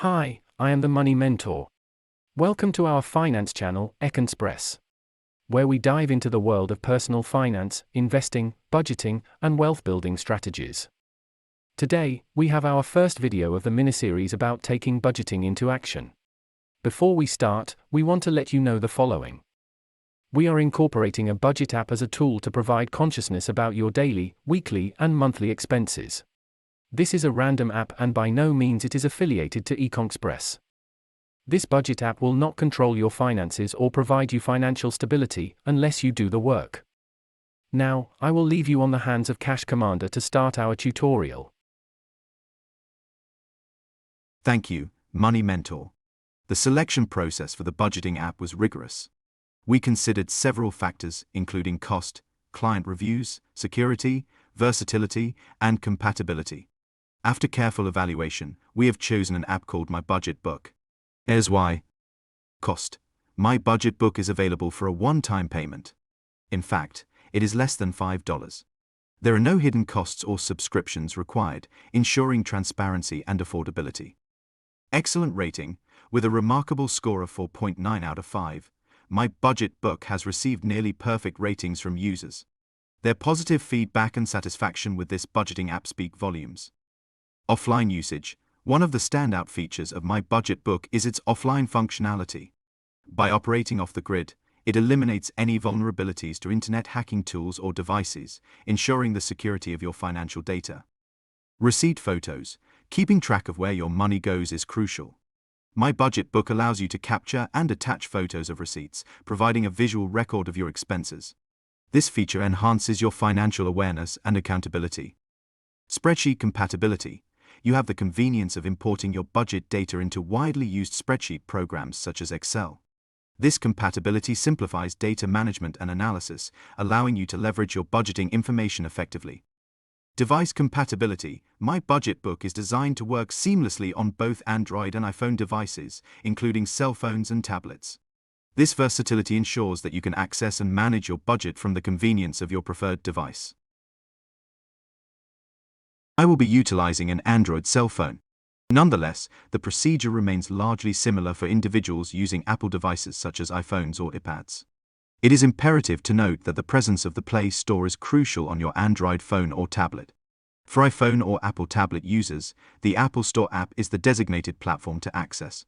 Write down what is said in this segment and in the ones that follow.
Hi, I am the Money Mentor. Welcome to our finance channel, Express, where we dive into the world of personal finance, investing, budgeting, and wealth building strategies. Today, we have our first video of the miniseries about taking budgeting into action. Before we start, we want to let you know the following. We are incorporating a budget app as a tool to provide consciousness about your daily, weekly, and monthly expenses. This is a random app and by no means it is affiliated to Express. This budget app will not control your finances or provide you financial stability unless you do the work. Now, I will leave you on the hands of Cash Commander to start our tutorial. Thank you, Money Mentor. The selection process for the budgeting app was rigorous. We considered several factors including cost, client reviews, security, versatility, and compatibility. After careful evaluation, we have chosen an app called My Budget Book. Here's why. Cost. My Budget Book is available for a one-time payment. In fact, it is less than $5. There are no hidden costs or subscriptions required, ensuring transparency and affordability. Excellent rating. With a remarkable score of 4.9 out of 5, My Budget Book has received nearly perfect ratings from users. Their positive feedback and satisfaction with this budgeting app speak volumes. Offline usage. One of the standout features of My Budget Book is its offline functionality. By operating off the grid, it eliminates any vulnerabilities to internet hacking tools or devices, ensuring the security of your financial data. Receipt photos. Keeping track of where your money goes is crucial. My Budget Book allows you to capture and attach photos of receipts, providing a visual record of your expenses. This feature enhances your financial awareness and accountability. Spreadsheet compatibility. You have the convenience of importing your budget data into widely used spreadsheet programs such as Excel. This compatibility simplifies data management and analysis, allowing you to leverage your budgeting information effectively. Device compatibility. My Budget Book is designed to work seamlessly on both Android and iPhone devices, including cell phones and tablets. This versatility ensures that you can access and manage your budget from the convenience of your preferred device. I will be utilizing an Android cell phone. Nonetheless, the procedure remains largely similar for individuals using Apple devices such as iPhones or iPads. It is imperative to note that the presence of the Play Store is crucial on your Android phone or tablet. For iPhone or Apple tablet users, the Apple Store app is the designated platform to access.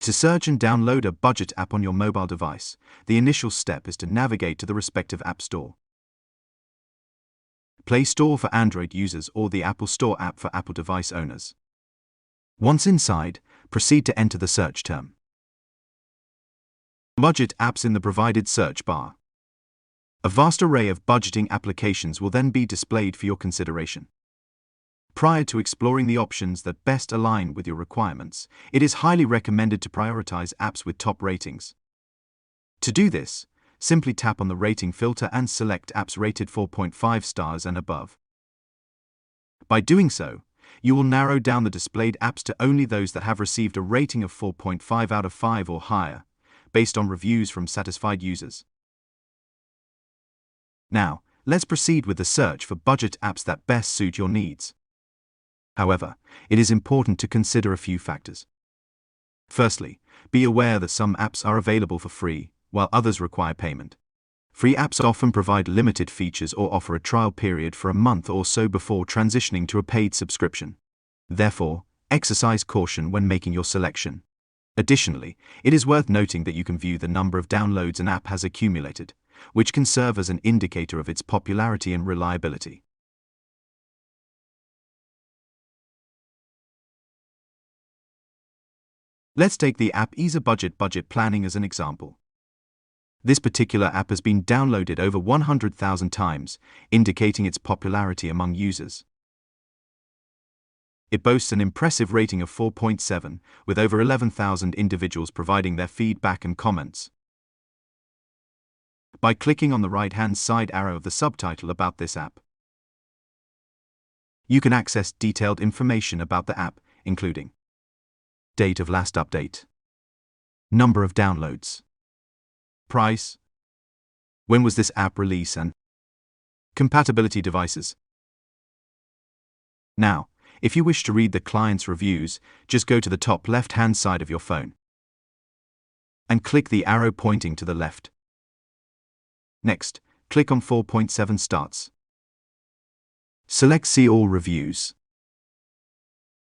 To search and download a budget app on your mobile device, the initial step is to navigate to the respective app store. Play Store for Android users or the Apple Store app for Apple device owners. Once inside, proceed to enter the search term. Budget apps in the provided search bar. A vast array of budgeting applications will then be displayed for your consideration. Prior to exploring the options that best align with your requirements, it is highly recommended to prioritize apps with top ratings. To do this, simply tap on the rating filter and select apps rated 4.5 stars and above. By doing so, you will narrow down the displayed apps to only those that have received a rating of 4.5 out of 5 or higher, based on reviews from satisfied users. Now, let's proceed with the search for budget apps that best suit your needs. However, it is important to consider a few factors. Firstly, be aware that some apps are available for free, while others require payment. Free apps often provide limited features or offer a trial period for a month or so before transitioning to a paid subscription. Therefore, exercise caution when making your selection. Additionally, it is worth noting that you can view the number of downloads an app has accumulated, which can serve as an indicator of its popularity and reliability. Let's take the app EasyBudget Budget Planning as an example. This particular app has been downloaded over 100,000 times, indicating its popularity among users. It boasts an impressive rating of 4.7, with over 11,000 individuals providing their feedback and comments. By clicking on the right-hand side arrow of the subtitle about this app, you can access detailed information about the app, including date of last update, number of downloads, price, when was this app released, and compatibility devices. Now, If you wish to read the client's reviews, just go to the top left-hand side of your phone and click the arrow pointing to the left. Next, click on 4.7 Starts. Select See All Reviews.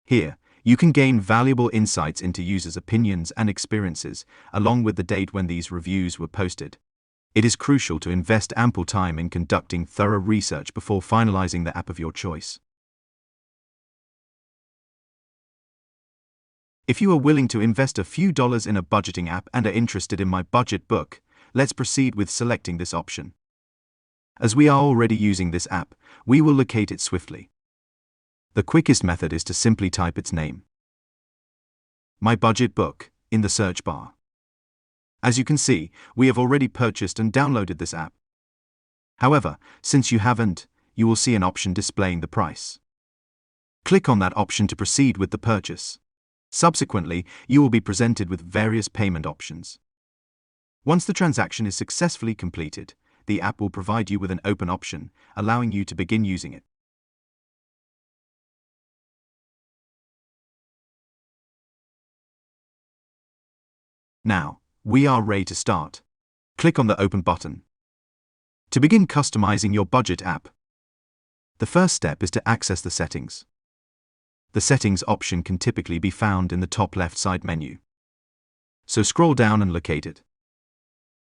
Here, you can gain valuable insights into users' opinions and experiences, along with the date when these reviews were posted. It is crucial to invest ample time in conducting thorough research before finalizing the app of your choice. If you are willing to invest a few dollars in a budgeting app and are interested in my budget book, let's proceed with selecting this option. As we are already using this app, we will locate it swiftly. The quickest method is to simply type its name, My Budget Book, in the search bar. As you can see, we have already purchased and downloaded this app. However, since you haven't, you will see an option displaying the price. Click on that option to proceed with the purchase. Subsequently, you will be presented with various payment options. Once the transaction is successfully completed, the app will provide you with an open option, allowing you to begin using it. Now, we are ready to start. Click on the Open button to begin customizing your budget app. The first step is to access the settings. The settings option can typically be found in the top left side menu. So scroll down and locate it.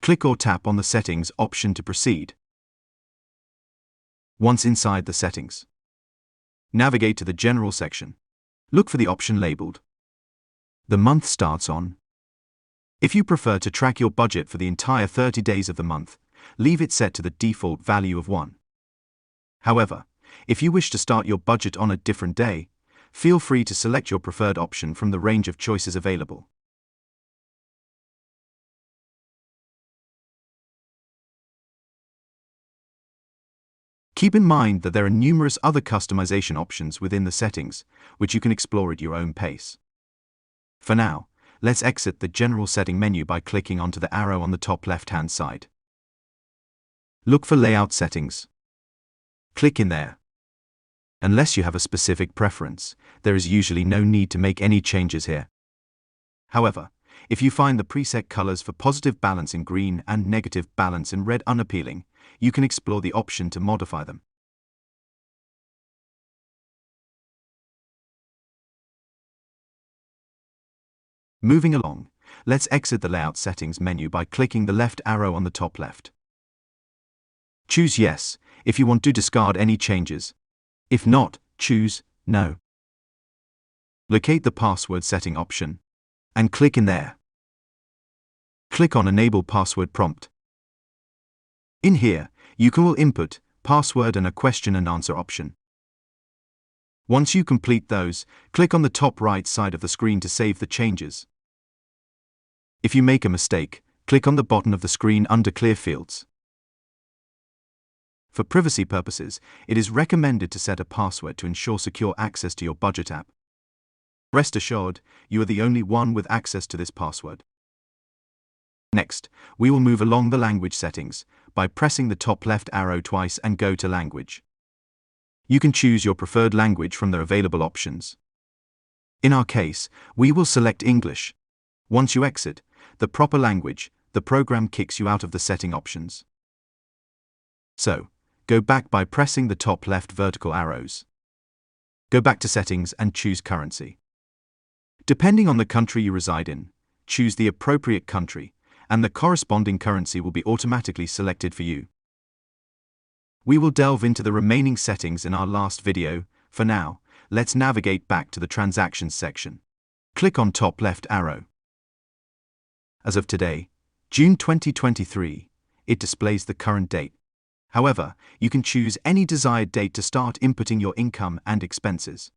Click or tap on the settings option to proceed. Once inside the settings, navigate to the General section. Look for the option labeled The Month Starts On. If you prefer to track your budget for the entire 30 days of the month, leave it set to the default value of 1. However, if you wish to start your budget on a different day, feel free to select your preferred option from the range of choices available. Keep in mind that there are numerous other customization options within the settings, which you can explore at your own pace. For now, let's exit the General Setting menu by clicking onto the arrow on the top left-hand side. Look for Layout Settings. Click in there. Unless you have a specific preference, there is usually no need to make any changes here. However, if you find the preset colors for positive balance in green and negative balance in red unappealing, you can explore the option to modify them. Moving along, let's exit the Layout Settings menu by clicking the left arrow on the top left. Choose Yes if you want to discard any changes. If not, choose No. Locate the Password Setting option and click in there. Click on Enable Password Prompt. In here, you can input password and a question and answer option. Once you complete those, click on the top right side of the screen to save the changes. If you make a mistake, click on the bottom of the screen under Clear Fields. For privacy purposes, it is recommended to set a password to ensure secure access to your budget app. Rest assured, you are the only one with access to this password. Next, we will move along the language settings by pressing the top left arrow twice and go to Language. You can choose your preferred language from the available options. In our case, we will select English. Once you exit the proper language, the program kicks you out of the setting options. So, go back by pressing the top left vertical arrows. Go back to Settings and choose Currency. Depending on the country you reside in, choose the appropriate country, and the corresponding currency will be automatically selected for you. We will delve into the remaining settings in our last video. For now, let's navigate back to the Transactions section. Click on top left arrow. As of today, June 2023, it displays the current date. However, you can choose any desired date to start inputting your income and expenses.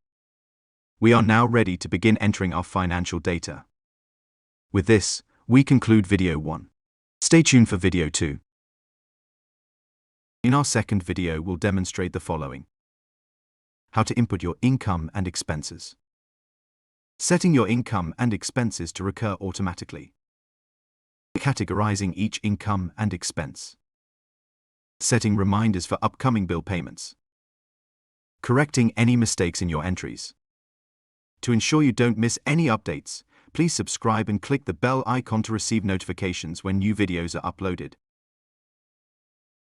We are now ready to begin entering our financial data. With this, we conclude video 1. Stay tuned for video 2. In our second video, we'll demonstrate the following: how to input your income and expenses, setting your income and expenses to recur automatically, categorizing each income and expense, setting reminders for upcoming bill payments, correcting any mistakes in your entries. To ensure you don't miss any updates, please subscribe and click the bell icon to receive notifications when new videos are uploaded.